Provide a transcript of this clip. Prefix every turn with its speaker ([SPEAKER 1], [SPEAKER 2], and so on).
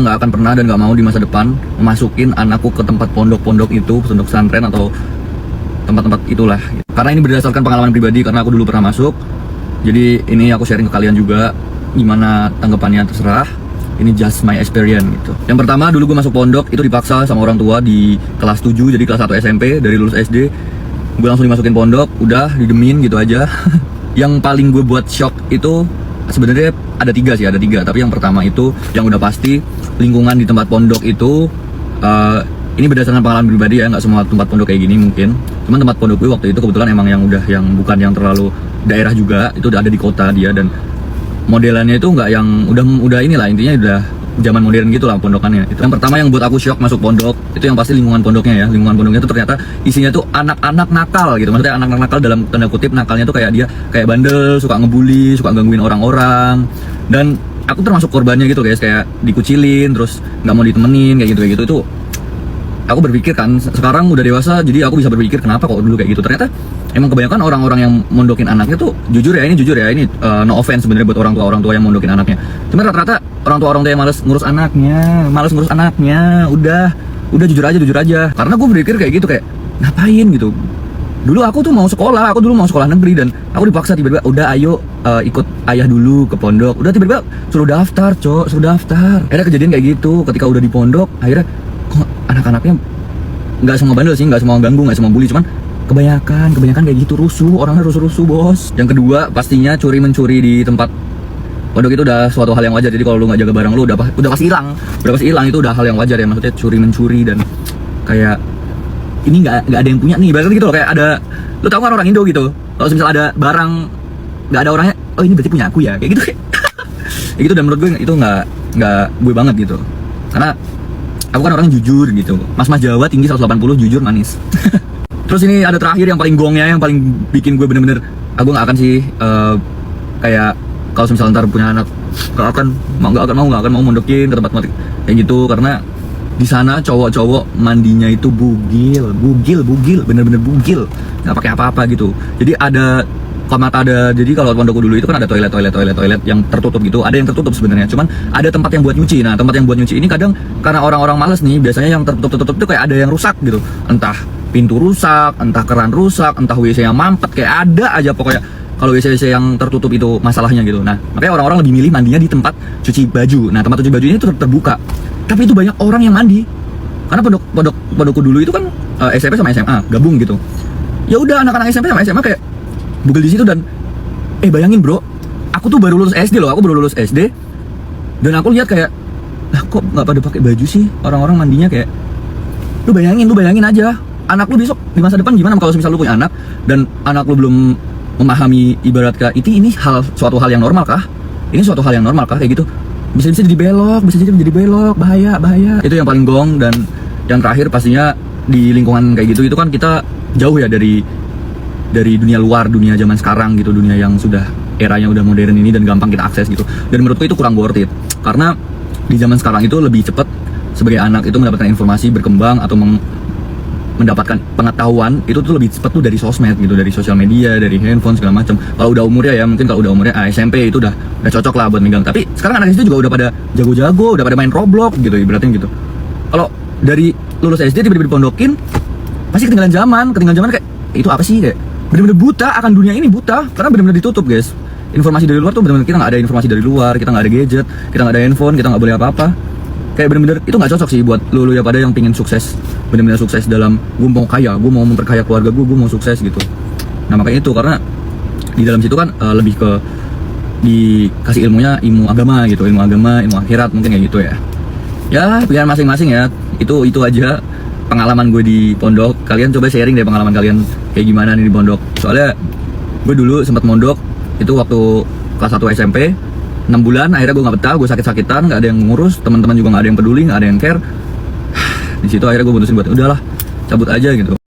[SPEAKER 1] nggak akan pernah dan nggak mau di masa depan memasukin anakku ke tempat pondok-pondok itu, pondok pesantren atau tempat-tempat itulah. Karena ini berdasarkan pengalaman pribadi, karena aku dulu pernah masuk. Jadi ini aku sharing ke kalian juga, gimana tanggapannya terserah. Ini just my experience gitu. Yang pertama, dulu gue masuk pondok itu dipaksa sama orang tua di kelas 7, jadi kelas 1 SMP, dari lulus SD gue langsung dimasukin pondok, udah didemin gitu aja. Yang paling gue buat shock itu sebenarnya ada tiga, tapi yang pertama itu yang udah pasti lingkungan di tempat pondok itu ini berdasarkan pengalaman pribadi ya, nggak semua tempat pondok kayak gini mungkin. Cuman tempat pondok gue waktu itu kebetulan emang yang bukan yang terlalu daerah juga, itu udah ada di kota dia, dan modelannya itu nggak yang udah inilah, intinya udah zaman modern gitu lah pondokannya. Itu yang pertama yang buat aku shock masuk pondok, itu yang pasti lingkungan pondoknya ya. Lingkungan pondoknya itu ternyata isinya tuh anak-anak nakal gitu. Maksudnya anak-anak nakal dalam tanda kutip, nakalnya tuh kayak dia kayak bandel, suka ngebully, suka gangguin orang-orang. Dan aku termasuk korbannya gitu guys, kayak dikucilin, terus nggak mau ditemenin kayak gitu. Itu aku berpikir kan, sekarang udah dewasa jadi aku bisa berpikir kenapa kok dulu kayak gitu. Ternyata emang kebanyakan orang-orang yang mondokin anaknya tuh jujur ya, ini no offense sebenarnya buat orang tua yang mondokin anaknya. Cuma rata-rata orang tua yang malas ngurus anaknya, udah jujur aja. Karena gue berpikir kayak gitu, kayak ngapain gitu. Dulu aku mau sekolah negeri, dan aku dipaksa tiba-tiba udah ayo ikut ayah dulu ke pondok. Udah tiba-tiba suruh daftar. Akhirnya kejadian kayak gitu. Ketika udah di pondok, akhirnya kok anak-anaknya nggak semua bandel sih, nggak semua ganggu, nggak semua bully, cuman kebanyakan kayak gitu, orangnya rusuh bos. Yang kedua pastinya curi-mencuri di tempat pondok itu udah suatu hal yang wajar. Jadi kalau lu nggak jaga barang lu udah pasti hilang, itu udah hal yang wajar ya. Maksudnya curi-mencuri, dan kayak ini nggak ada yang punya nih, berarti gitu loh. Kayak ada, lu tau kan orang Indo gitu, kalau misal ada barang nggak ada orangnya, oh ini berarti punya aku ya, kayak gitu. Kayak gitu. Dan menurut gue itu nggak gue banget gitu, karena aku kan orang jujur gitu. Mas Jawa tinggi 180, jujur manis. Terus ini ada terakhir yang paling gongnya, yang paling bikin gue bener-bener aku nggak akan sih kayak kalau misalnya ntar punya anak nggak akan mau mondokin ke tempat kayak gitu. Karena di sana cowok-cowok mandinya itu bugil, bener-bener bugil, nggak pakai apa-apa gitu. Jadi jadi kalau pondokku dulu itu kan ada toilet yang tertutup gitu. Ada yang tertutup sebenarnya, cuman ada tempat yang buat nyuci. Nah, tempat yang buat nyuci ini kadang karena orang-orang males nih, biasanya yang tertutup itu kayak ada yang rusak gitu. Entah pintu rusak, entah keran rusak, entah WC yang mampet, kayak ada aja pokoknya. Kalau WC yang tertutup itu masalahnya gitu. Nah, makanya orang-orang lebih milih mandinya di tempat cuci baju. Nah, tempat cuci baju ini tuh terbuka, tapi itu banyak orang yang mandi. Karena pondokku dulu itu kan SMP sama SMA gabung gitu. Ya udah, anak-anak SMP sama SMA kayak bugil di situ. Dan bayangin bro, aku tuh baru lulus SD, dan aku lihat kayak, lah kok nggak pada pakai baju sih orang-orang mandinya. Kayak lu bayangin aja, anak lu besok di masa depan gimana kalau misal lu punya anak dan anak lu belum memahami ibarat kah ini suatu hal yang normal kah? Ini suatu hal yang normal kah kayak gitu? Bisa jadi belok, bahaya. Itu yang paling gong. Dan yang terakhir pastinya di lingkungan kayak gitu, itu kan kita jauh ya dari dunia luar, dunia zaman sekarang gitu, dunia yang sudah eranya udah modern ini dan gampang kita akses gitu. Dan menurutku itu kurang worth it, karena di zaman sekarang itu lebih cepat sebagai anak itu mendapatkan informasi, berkembang atau mendapatkan pengetahuan itu tuh lebih cepat tuh dari sosmed gitu, dari sosial media, dari handphone segala macam. Kalau udah umurnya SMP itu udah cocok lah buat megang. Tapi sekarang anak itu juga udah pada jago-jago, udah pada main Roblox gitu, ibaratnya gitu. Kalau dari lulus SD tiba-tiba dipondokin, pasti ketinggalan zaman kayak itu apa sih, kayak bener-bener buta akan dunia ini, buta karena bener-bener ditutup guys. Informasi dari luar tuh bener-bener, kita nggak ada informasi dari luar, kita nggak ada gadget, kita nggak ada handphone, kita nggak boleh apa-apa. Kayak bener-bener itu nggak cocok sih buat lu ya pada yang pingin sukses, bener-bener sukses dalam gue mau kaya, gue mau memperkaya keluarga gue mau sukses gitu. Nah makanya itu, karena di dalam situ kan lebih ke dikasih ilmu agama gitu, ilmu akhirat mungkin kayak gitu ya. Ya pilihan masing-masing ya. Itu aja pengalaman gue di pondok. Kalian coba sharing deh pengalaman kalian kayak gimana nih di pondok. Soalnya gue dulu sempat mondok itu waktu kelas 1 SMP 6 bulan, akhirnya gue nggak betah, gue sakit-sakitan, nggak ada yang ngurus, teman-teman juga nggak ada yang peduli, nggak ada yang care. Di situ akhirnya gue putusin buat udahlah cabut aja gitu.